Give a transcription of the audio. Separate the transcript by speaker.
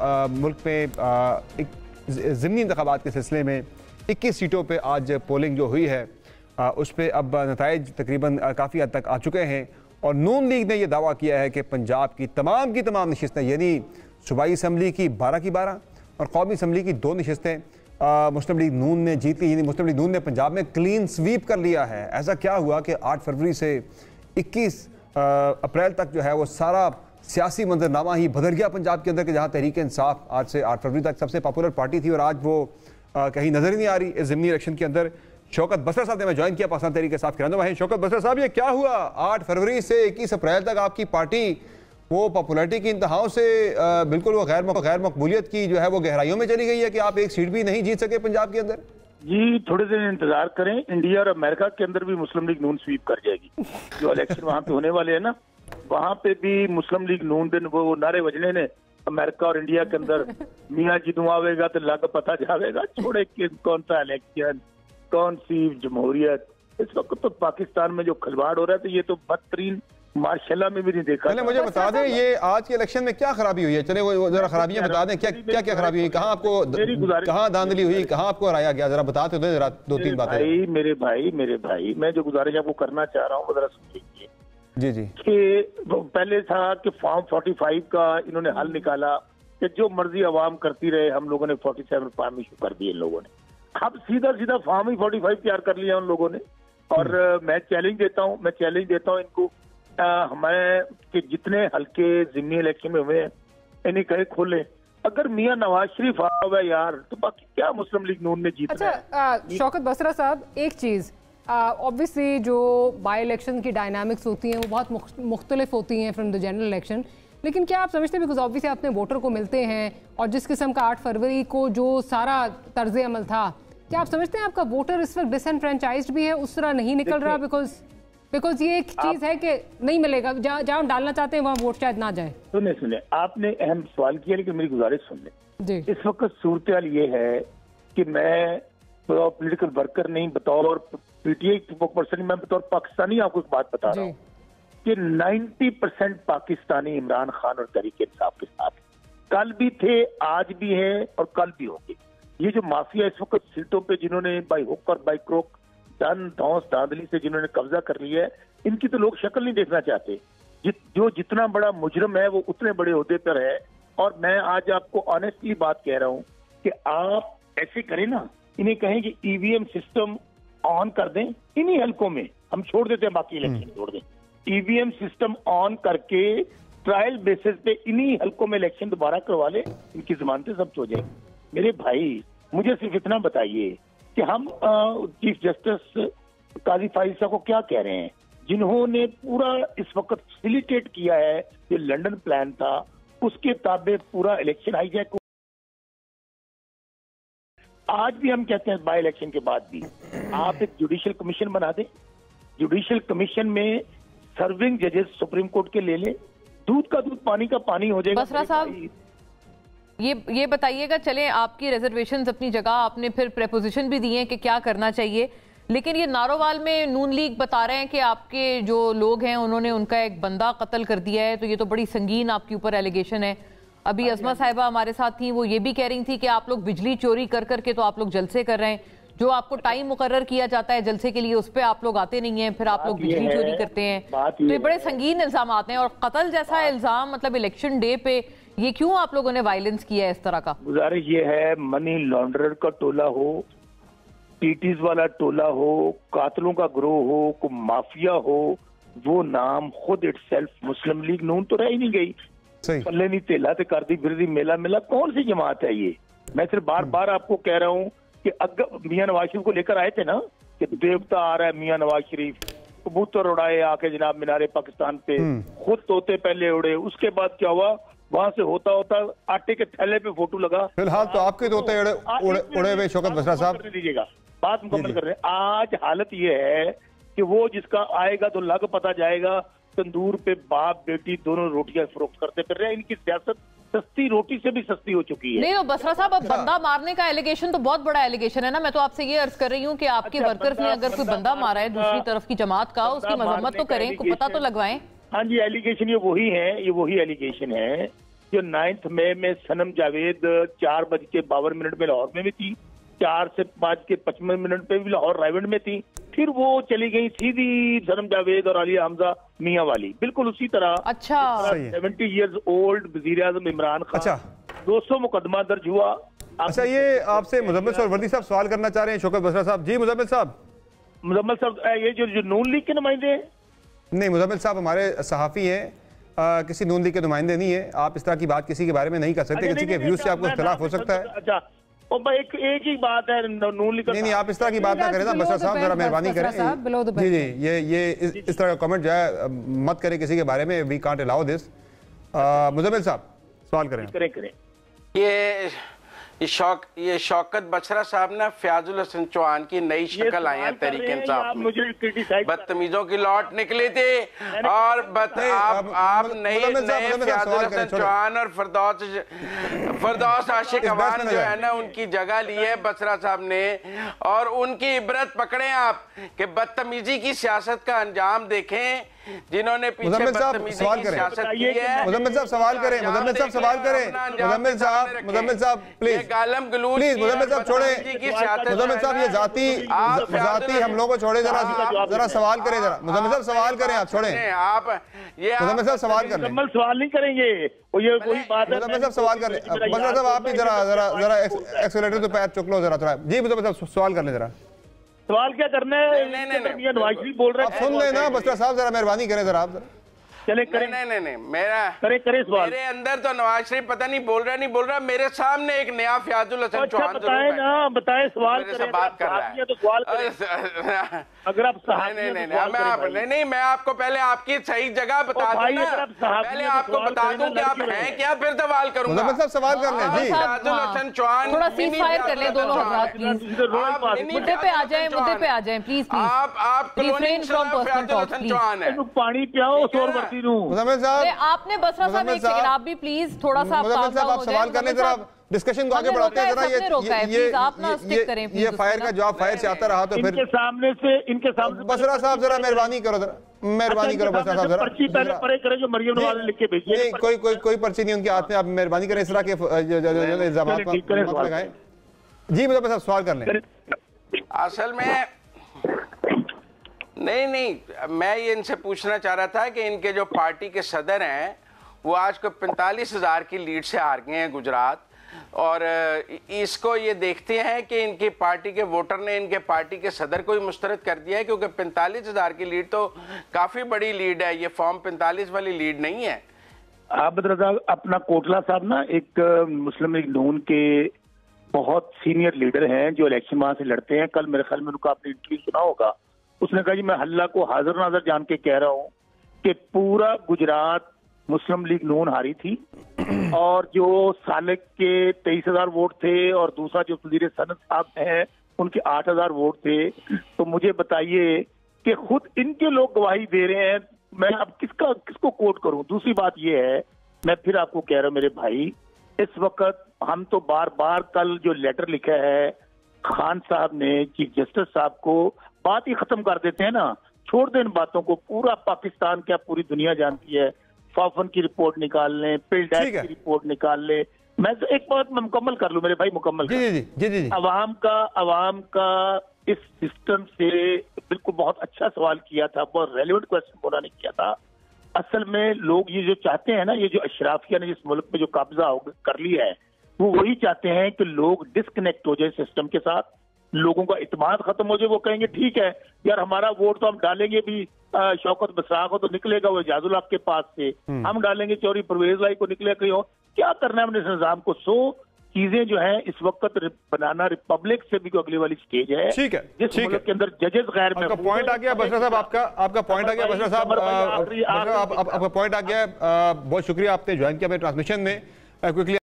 Speaker 1: मुल्क में ज़िमनी इंतखाबात के सिलसिले में 21 सीटों पे आज पोलिंग जो हुई है उस पर अब नताइज तकरीबन काफ़ी हद तक आ चुके हैं और नून लीग ने यह दावा किया है कि पंजाब की तमाम नशिस्तें यानी सूबाई असम्बली की 12 और कौमी असम्बली की 2 नशिस्तें मुस्लिम लीग नून ने जीत ली। यानी मुस्लिम लीग नून ने पंजाब में क्लीन स्वीप कर लिया है। ऐसा क्या हुआ कि 8 फरवरी से 21 अप्रैल तक जो है वो सारा सियासी मंजरनामा ही बदल गया पंजाब के अंदर, कि जहाँ तहरीक इंसाफ आज से 8 फरवरी तक सबसे पॉपुलर पार्टी थी और आज वो कहीं नज़र ही नहीं आ रही इस ज़िमनी इलेक्शन के अंदर। शौकत बसरा साहब ने मैं ज्वाइन किया पाकिस्तान तहरीक इंसाफ के रहनुमा हैं। शौकत बसरा साहब, ये क्या हुआ 8 फरवरी से 21 अप्रैल तक आपकी पार्टी वो पॉपुलरिटी की इंतहाओं से बिल्कुल वो गैर मकबूलियत की जो है वो गहराइयों में चली गई है कि आप एक सीट भी नहीं जीत सके पंजाब के अंदर?
Speaker 2: जी, थोड़े दिन इंतजार करें, इंडिया और अमेरिका के अंदर भी मुस्लिम लीग नून स्वीप कर जाएगी। जो इलेक्शन वहाँ पे होने वाले हैं ना, वहाँ पे भी मुस्लिम लीग नून दिन वो नारे बजने ने अमेरिका और इंडिया के अंदर मियाँ जिदू आवेगा तो लग पता जावेगा, छोड़े कि कौन सा इलेक्शन, कौन सी जमहूरियत। इस वक्त तो पाकिस्तान में जो खिलवाड़ हो रहा है तो ये तो बदतरीन मार्शल्ला में भी नहीं देखा।
Speaker 1: चले मुझे बता दें ये आज के इलेक्शन में क्या खराबी हुई है? चले वो जरा खराबियां बता दें, क्या खराबी हुई, कहाँ आपको कहाँ धांधली हुई, कहाँ आपको हराया गया, जरा बताते हो जरा 2-3 बातें।
Speaker 2: मेरे भाई मैं जो गुजारिश आपको करना चाह रहा हूँ वो जरा सुन लीजिए।
Speaker 1: जी
Speaker 2: कि पहले था कि फॉर्म 45 का इन्होंने हल निकाला कि जो मर्जी आवाम करती रहे, हम लोगों ने 47 फॉर्म इशू कर दिए इन लोगों ने। अब सीधा फॉर्म ही 45 तैयार कर लिया उन लोगों ने। और मैं चैलेंज देता हूँ इनको, हमारे के जितने हल्के ज़िमनी इलेक्शन में हुए हैं इन्हें कहे खोले। अगर मियां नवाज शरीफ आ हुआ यार तो बाकी क्या मुस्लिम लीग नून ने जीतना है।
Speaker 3: अच्छा शौकत बसरा साहब, एक चीज़ ऑब्वियसली जो बाई इलेक्शन की डायनामिक्स होती हैं वो बहुत मुख्तलिफ होती हैं फ्रॉम द जनरल इलेक्शन, लेकिन क्या आप समझते हैं, बिकॉज ऑब्वियसली अपने वोटर को मिलते हैं और जिस किस्म का 8 फरवरी को जो सारा तर्ज अमल था, क्या आप समझते हैं आपका वोटर इस वक्त डिसएनफ्रेंचाइज्ड भी है, उस तरह नहीं निकल रहा? बिकॉज ये एक चीज है कि नहीं मिलेगा, जहाँ डालना चाहते हैं वहाँ वोट शायद ना जाए।
Speaker 2: सुने आपने अहम सवाल किया, लेकिन मेरी गुजारिश सुन ले। इस वक्त सूरत हाल ये है कि मैं बतौर पॉलिटिकल वर्कर नहीं, बतौर पीटीआई पर्सन, मैं बतौर पाकिस्तानी आपको एक बात बता रहा हूँ कि 90% पाकिस्तानी इमरान खान और तहरीक इंसाफ के साथ कल भी थे, आज भी हैं और कल भी होंगे। ये जो माफिया इस वक्त सीटों पे जिन्होंने बाई हुक और बाई क्रोक धांधली से जिन्होंने कब्जा कर लिया है, इनकी तो लोग शक्ल नहीं देखना चाहते। जो जितना बड़ा मुजरम है वो उतने बड़े ओहदे पर है। और मैं आज आपको ऑनेस्टली बात कह रहा हूं कि आप ऐसे करें ना, इन्हें कहें कि ईवीएम सिस्टम ऑन कर दें इन्हीं हलकों में, हम छोड़ देते हैं बाकी इलेक्शन छोड़ दें, ईवीएम सिस्टम ऑन करके ट्रायल बेसिस पे इन्हीं हलकों में इलेक्शन दोबारा करवा ले, इनकी जमानतें सब हो जाएंगी। मेरे भाई मुझे सिर्फ इतना बताइए कि हम चीफ जस्टिस काजी फाइज साहब को क्या कह रहे हैं, जिन्होंने पूरा इस वक्त फैसिलिटेट किया है, जो लंदन प्लान था उसके ताबे पूरा इलेक्शन हाईजैक। आज भी हम कहते हैं बाई इलेक्शन के बाद भी आप एक जुडिशियल कमीशन बना दें, जुडिशियल कमीशन में सर्विंग जजेस सुप्रीम कोर्ट के ले लें, दूध का दूध पानी का पानी हो जाएगा।
Speaker 4: बसरा साहब ये बताइएगा, चलें आपकी रिजर्वेशंस अपनी जगह, आपने फिर प्रेपोजिशन भी दिए हैं कि क्या करना चाहिए, लेकिन ये नारोवाल में नून लीग बता रहे हैं कि आपके जो लोग हैं उन्होंने उनका एक बंदा कत्ल कर दिया है, तो ये तो बड़ी संगीन आपके ऊपर एलिगेशन है। अभी अजमा साहिबा हमारे साथ थी, वो ये भी कह रही थी कि आप लोग बिजली चोरी कर करके तो आप लोग जलसे कर रहे हैं, जो आपको टाइम मुकर्रर किया जाता है जलसे के लिए उस पर आप लोग आते नहीं हैं, फिर आप लोग बिजली चोरी करते हैं। तो ये बड़े संगीन इल्जाम आते हैं, और कत्ल जैसा इल्जाम मतलब इलेक्शन डे पे, ये क्यों आप लोगों ने वायलेंस किया है इस तरह का?
Speaker 2: गुजारिश ये है, मनी लॉन्ड्रर का टोला हो, टीटीज वाला टोला हो, कातलों का ग्रोह हो, को माफिया हो, वो नाम खुद इटसेल्फ मुस्लिम लीग नून तो रह ही नहीं गई। पल्ले नहीं तेला ते कर दी बिरदी मेला मेला, कौन सी जमात है ये? मैं सिर्फ बार बार आपको कह रहा हूँ कि अगर मियां नवाज शरीफ को लेकर आए थे ना कि देवता आ रहा है मियां नवाज शरीफ, कबूतर उड़ाए आके जनाब मीनारे पाकिस्तान पे, खुद तोते पहले उड़े, उसके बाद क्या हुआ, वहां से होता होता आटे के थैले पे फोटो लगा।
Speaker 1: फिलहाल तो आपके तोते उड़े हुए। शौकत बसरा साहब
Speaker 2: लीजिएगा, बात मुकम्मल कर रहे हैं। आज हालत ये है कि वो जिसका आएगा तो लग पता जाएगा, तंदूर पे बाप बेटी दोनों रोटियां फरोख्त करते फिर रहे हैं। इनकी सियासत सस्ती रोटी से भी सस्ती हो चुकी है।
Speaker 4: नहीं तो बसरा साहब, अब बंदा मारने का एलिगेशन तो बहुत बड़ा एलिगेशन है ना। मैं तो आपसे ये अर्ज कर रही हूँ कि आपके वर्कर्स ने अगर कोई बंदा मारा है दूसरी तरफ की जमात का, उसकी मजम्मत तो करें, पता तो लगवाएं।
Speaker 2: हाँ जी, एलिगेशन ये वही एलिगेशन है जो 9 मई में सनम जावेद 4:52 में लाहौर में भी थी, 4 से 5:55 पे भी लाहौर रायवंड में थी, फिर वो चली गई सीधी सनम जावेद और आलिया हमजा मियां वाली, बिल्कुल उसी तरह।
Speaker 4: अच्छा,
Speaker 2: 70 इयर्स ओल्ड वजीर आजम इमरान खान।
Speaker 1: अच्छा,
Speaker 2: 200 मुकदमा दर्ज हुआ।
Speaker 1: अच्छा, ये आपसे मुजम्मिल सरवर्दी साहब सवाल करना चाह रहे हैं। शौकत बसरा साहब। जी मुजम्मिल साहब।
Speaker 2: मुजम्मिल साहब, ये जो नून लीग के नुमाइंदे हैं?
Speaker 1: नहीं, मुजम्मिल साहब हमारे सहाफ़ी हैं, किसी नून लीग के नुमाइंदे नहीं है। आप इस तरह की बात किसी के बारे में नहीं कर सकते, किसी के व्यूज से आपको इख्तिलाफ हो सकता है।
Speaker 2: अच्छा, एक ही बात है नून लीग।
Speaker 1: नहीं, आप इस तरह की बात ना करें ना बसरा साहब, जरा मेहरबानी करें। जी जी, ये इस तरह का कमेंट जो है मत करें किसी के बारे में। We can't allow this. Muzammil sahab सवाल करें।
Speaker 2: करें।
Speaker 5: ये शौकत बसरा साहब ना फयाजुल हसन चौहान की नई शक्ल आई है तहरीक इंसाफ में। बदतमीजों की लौट निकली थी और आप नए फयाजुल हसन चौहान और फरदौस आशिक अवान जो है ना उनकी जगह ली है बसरा साहब ने, और उनकी इबरत पकड़े आप कि बदतमीजी की सियासत का अंजाम देखें जिन्होंने पीछे बदतमीजी की सियासत की है।
Speaker 1: मुजम्मिल साहब सवाल करें। मुजम्मिल साहब सवाल करें। मुजम्मिल साहब प्लीज,
Speaker 5: गालम गलूल
Speaker 1: प्लीज मुजम्मिल साहब छोड़े। मुजम्मिल साहब ये जाती हम लोगों को छोड़े, जरा सवाल करें। जरा मुजम्मिल साहब सवाल करें, आप छोड़े।
Speaker 5: आप ये
Speaker 1: मुजम्मिल साहब सवाल कर लें।
Speaker 2: सवाल नहीं करेंगे, ये वही बात है।
Speaker 1: मुजम्मिल साहब सवाल कर लें। बसरा साहब आप भी जरा एक्सेलेरेटर तो पैर चुक लो जरा थोड़ा। जी मुजम्मिल साहब सवाल कर लें जरा।
Speaker 2: सवाल क्या करना है?
Speaker 5: नहीं,
Speaker 2: नवाज शरीफ बोल रहे हैं,
Speaker 1: आप सुन लें ना बसरा साहब, जरा मेहरबानी करें जरा आप।
Speaker 2: चले करें।
Speaker 5: नहीं, मेरा
Speaker 2: करें सवाल।
Speaker 5: मेरे अंदर तो नवाज शरीफ पता नहीं बोल रहा, मेरे सामने एक नया फयाजुल हसन चौहान
Speaker 2: बताए सवाल
Speaker 5: से बात कर रहा है।
Speaker 2: तो सवाल अगर आप
Speaker 5: नहीं, मैं आपको पहले आपकी सही जगह बता दूं ना, पहले आपको बता दूं कि आप हैं क्या, फिर सवाल करूंगा।
Speaker 1: मुजम्मिल साहब सवाल कर लें। जी
Speaker 5: फयाजुल हसन चौहान
Speaker 4: थोड़ा सीज फायर कर ले दोनों हज़रात प्लीज। मुद्दे पे आ जाएं प्लीज।
Speaker 5: आप फयाजुल हसन चौहान है।
Speaker 2: पानी पियाओ शोर।
Speaker 1: मुजम्मिल साहब,
Speaker 4: आपने बसरा साहब एक सेकंड, आप भी प्लीज थोड़ा सा
Speaker 1: आप सवाल करने जरा डिस्कशन को आगे बढ़ाते हैं जरा। ये फायर का जवाब फायर से आता रहा तो फिर
Speaker 2: इनके सामने
Speaker 1: बसरा साहब जरा मेहरबानी करो, मेहरबानी करो बसरा साहब जरा।
Speaker 2: पर्ची पहले पढ़े करें जो मरियम नवाज ने लिख के भेजी है।
Speaker 1: कोई पर्ची नहीं उनके हाथ में, आप मेहरबानी करें इस तरह के इल्जामात मत लगाएं। जी मुझे बस सवाल कर लें।
Speaker 5: असल में नहीं, मैं ये इनसे पूछना चाह रहा था कि इनके जो पार्टी के सदर हैं वो आज को 45,000 की लीड से हार गए हैं गुजरात, और इसको ये देखते हैं कि इनकी पार्टी के वोटर ने इनके पार्टी के सदर को ही मुस्तरद कर दिया है, क्योंकि 45,000 की लीड तो काफ़ी बड़ी लीड है, ये फॉर्म 45 वाली लीड नहीं है।
Speaker 2: आबिद रज़ा अपना कोटला साहब ना एक मुस्लिम लीग नून के बहुत सीनियर लीडर हैं जो इलेक्शन वहां से लड़ते हैं। कल मेरे ख्याल में उनका आपने इंटरव्यू सुना होगा, उसने कहा जी मैं हल्ला को हाजिर नाजर जान के कह रहा हूँ कि पूरा गुजरात मुस्लिम लीग नून हारी थी, और जो सालिक के 23,000 वोट थे और दूसरा जो वजीर सनत साहब हैं उनके 8,000 वोट थे। तो मुझे बताइए कि खुद इनके लोग गवाही दे रहे हैं, मैं अब किसको कोट करूं। दूसरी बात यह है, मैं फिर आपको कह रहा हूं मेरे भाई, इस वक्त हम तो बार बार कल जो लेटर लिखा है खान साहब ने चीफ जस्टिस साहब को, बात ही खत्म कर देते हैं ना, छोड़ दें इन बातों को। पूरा पाकिस्तान क्या पूरी दुनिया जानती है, फाफन की रिपोर्ट निकाल लें, पिलडैक की रिपोर्ट निकाल लें। मैं तो एक बात मुकम्मल कर लूं मेरे भाई, मुकम्मल
Speaker 1: जी।
Speaker 2: अवाम का इस सिस्टम से बिल्कुल बहुत अच्छा सवाल किया था, बहुत रेलिवेंट क्वेश्चन बोला नहीं किया था। असल में लोग ये जो चाहते हैं ना, ये जो अशराफिया ने जिस मुल्क में जो कब्जा कर लिया है, वो वही चाहते हैं कि लोग डिस्कनेक्ट हो जाए सिस्टम के साथ, लोगों का इत्मीनान खत्म हो जाए। वो कहेंगे ठीक है यार हमारा वोट तो हम डालेंगे भी शौकत बसरा को, तो निकलेगा वो एजाजुल हक के पास से, हम डालेंगे चौधरी परवेज भाई को, निकलेगा कहीं और। क्या करना है हमने इस निजाम को। चीजें जो है इस वक्त बनाना रिपब्लिक से भी अगली वाली स्टेज है।
Speaker 1: ठीक है,
Speaker 2: जिस मुल्क के अंदर जजेस गैर में।
Speaker 1: आपका पॉइंट आ गया बसरा साहब, आपका पॉइंट आ गया बसरा साहब, आपका पॉइंट आ गया। बहुत शुक्रिया आपने ज्वाइन किया मेरे ट्रांसमिशन में। क्विकली